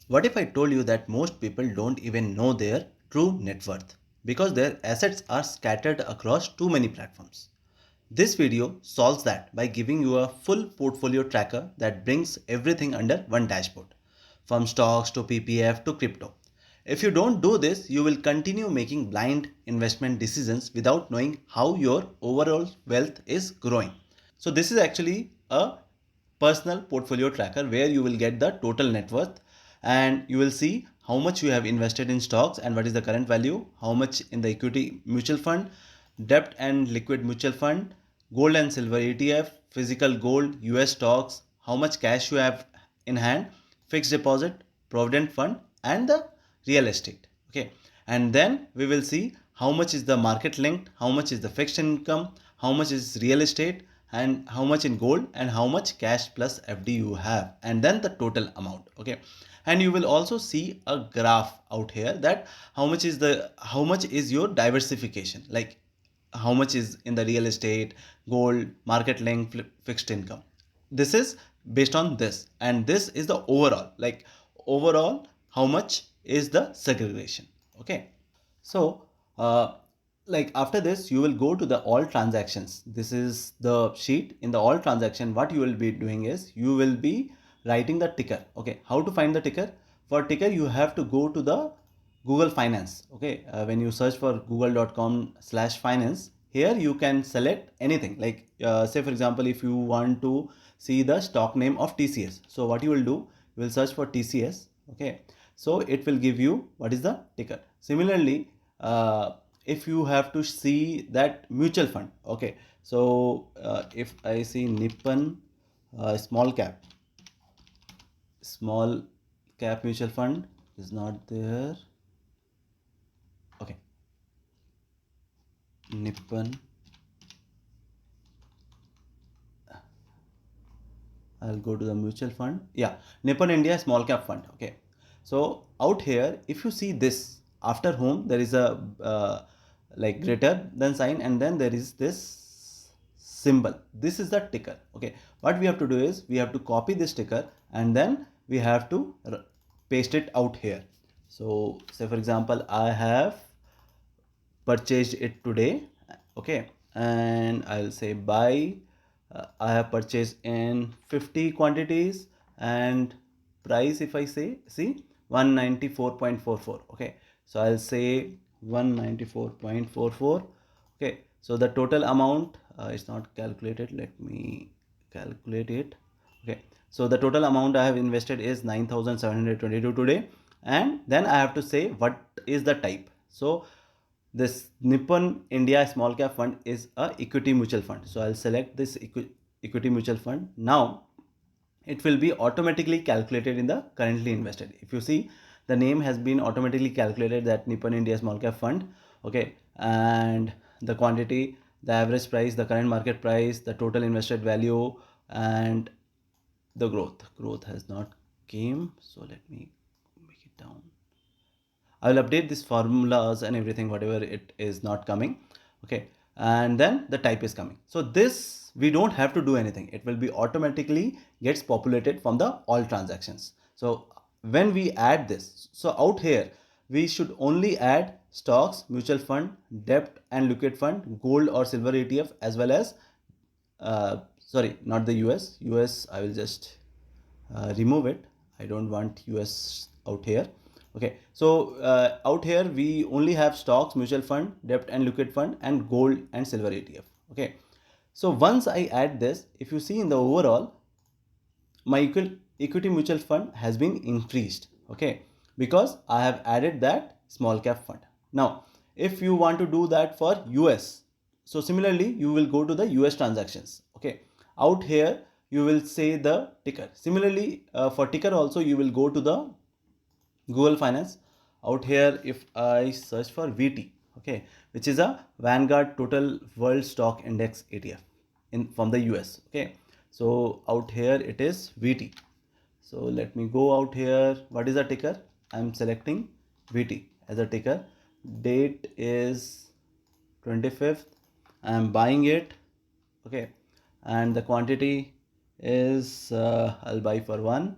What if I told you that most people don't even know their true net worth because their assets are scattered across too many platforms? This video solves that by giving you a full portfolio tracker that brings everything under one dashboard, from stocks to PPF to crypto. If you don't do this, you will continue making blind investment decisions without knowing how your overall wealth is growing. So this is actually a personal portfolio tracker where you will get the total net worth, and you will see how much you have invested in stocks and what is the current value, how much in the equity mutual fund, debt and liquid mutual fund, gold and silver ETF, physical gold, US stocks, how much cash you have in hand, fixed deposit, provident fund, and the real estate. Okay, and then we will see how much is the market linked, how much is the fixed income, how much is real estate, and how much in gold, and how much cash plus FD you have, and then the total amount. Okay, and you will also see a graph out here that how much is your diversification, like how much is in the real estate, gold, market link, fixed income. This is based on this, and this is the overall, like overall how much is the segregation. Okay, so like after this you will go to the all transactions. This is the sheet. In the all transaction, what you will be doing is you will be writing the ticker. Okay, how to find the ticker? For ticker you have to go to the Google Finance. Okay, when you search for google.com/finance, here you can select anything, like say for example if you want to see the stock name of TCS. So what you will do, you will search for TCS. Okay, so it will give you what is the ticker. Similarly, if you have to see that mutual fund. Okay, so if I see Nippon small cap mutual fund is not there. Okay, Nippon, I'll go to the mutual fund. Yeah, Nippon India small cap fund. Okay, so out here, if you see this, after home there is a like greater than sign, and then there is this symbol. This is the ticker. Okay, what we have to do is we have to copy this ticker, and then we have to paste it out here. So say for example, I have purchased it today. Okay, and I'll say buy. I have purchased in 50 quantities, and price, if I say, see, 194.44. Okay, so I'll say 194.44. Okay, so the total amount is not calculated. Let me calculate it. Okay, so the total amount I have invested is 9,722 today, and then I have to say what is the type. So this Nippon India small cap fund is a equity mutual fund. So I'll select this equity mutual fund. Now it will be automatically calculated in the currently invested. If you see, the name has been automatically calculated, that Nippon India small cap fund. Okay, and the quantity, the average price, the current market price, the total invested value, and the growth has not came. So let me make it down. I will update these formulas and everything, whatever it is not coming. Okay, and then the type is coming. So this we don't have to do anything. It will be automatically gets populated from the all transactions. So when we add this, so out here we should only add stocks, mutual fund, debt and liquid fund, gold or silver ETF, as well as sorry, not the US. I will just remove it. I don't want US out here. Okay, so out here we only have stocks, mutual fund, debt and liquid fund, and gold and silver ETF. Okay, so once I add this, if you see in the overall, my equity mutual fund has been increased. Okay, because I have added that small cap fund. Now if you want to do that for US, so similarly you will go to the US transactions. Okay, out here you will say the ticker. Similarly for ticker also you will go to the Google Finance. Out here if I search for VT, okay, which is a Vanguard Total World Stock Index ETF in from the US. Okay, so out here it is VT. So let me go out here. What is the ticker? I'm selecting VT as a ticker. Date is 25th. I'm buying it. Okay, and the quantity is I'll buy for one,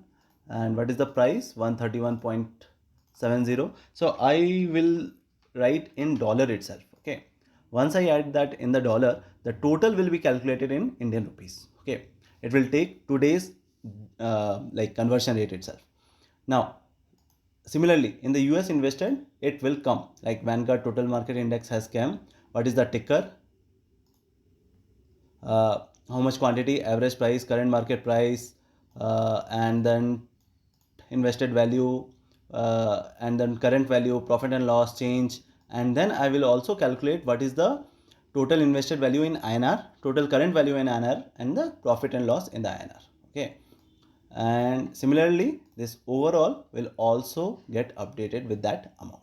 and what is the price? 131.70. So I will write in dollar itself. Okay, once I add that in the dollar, the total will be calculated in Indian rupees. Okay, it will take today's like conversion rate itself. Now similarly, in the US invested, it will come like Vanguard Total Market Index has come. What is the ticker? How much quantity, average price, current market price, and then invested value, and then current value, profit and loss change, and then I will also calculate what is the total invested value in INR, total current value in INR, and the profit and loss in the INR. Okay, and similarly this overall will also get updated with that amount.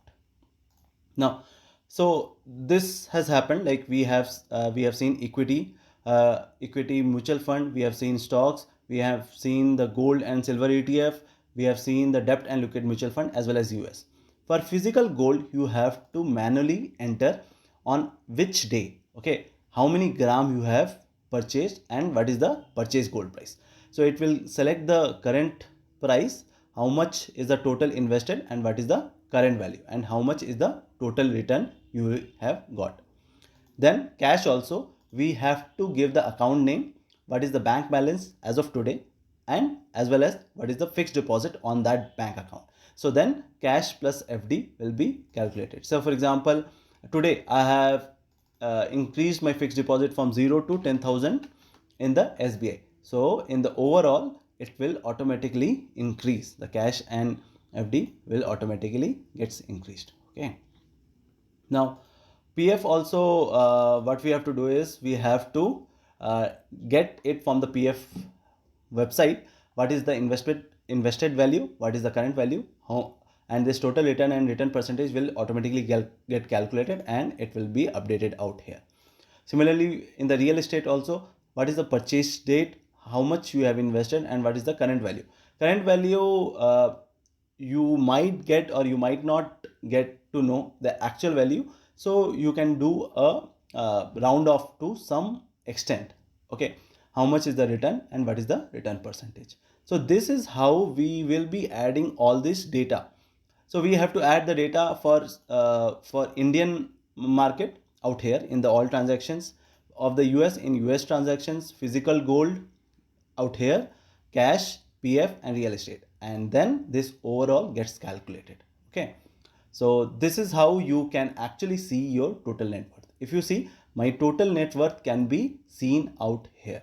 Now so this has happened, like we have seen equity, equity mutual fund, we have seen stocks, we have seen the gold and silver ETF, we have seen the debt and liquid mutual fund as well as US. For physical gold you have to manually enter on which day, okay, how many gram you have purchased and what is the purchase gold price. So it will select the current price, how much is the total invested and what is the current value and how much is the total return you have got. Then cash also, we have to give the account name, what is the bank balance as of today, and as well as what is the fixed deposit on that bank account. So then cash plus FD will be calculated. So for example, today I have increased my fixed deposit from 0 to 10,000 in the SBI. So in the overall, it will automatically increase. The cash and FD will automatically gets increased. Okay. Now PF also, what we have to do is we have to get it from the PF website. What is the invested value? What is the current value? How, and this total return and return percentage will automatically get calculated and it will be updated out here. Similarly, in the real estate also, what is the purchase date, how much you have invested, and what is the current value. Current value, you might get or you might not get to know the actual value. So you can do a round off to some extent. Okay, how much is the return and what is the return percentage. So this is how we will be adding all this data. So we have to add the data for Indian market out here in the all transactions of the US, in US transactions, physical gold out here, cash, PF and real estate, and then this overall gets calculated. Okay, so this is how you can actually see your total net worth. If you see, my total net worth can be seen out here.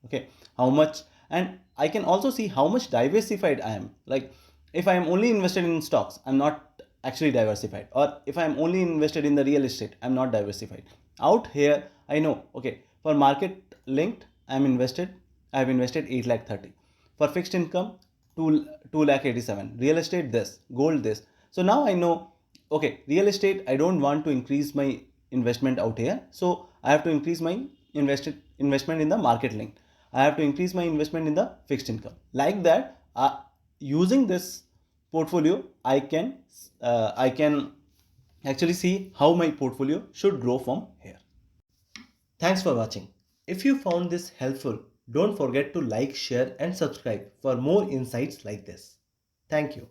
Okay, how much, and I can also see how much diversified I am. Like if I am only invested in stocks, I'm not actually diversified, or if I am only invested in the real estate, I'm not diversified. Out here I know, okay, for market linked I have invested 8 lakh 30, for fixed income 2 lakh 87, real estate this, gold this. So now I know, okay, real estate I don't want to increase my investment out here, so I have to increase my investment in the market linked, I have to increase my investment in the fixed income. Like that, using this portfolio, I can actually see how my portfolio should grow from here. Thanks for watching. If you found this helpful, don't forget to like, share, and subscribe for more insights like this. Thank you.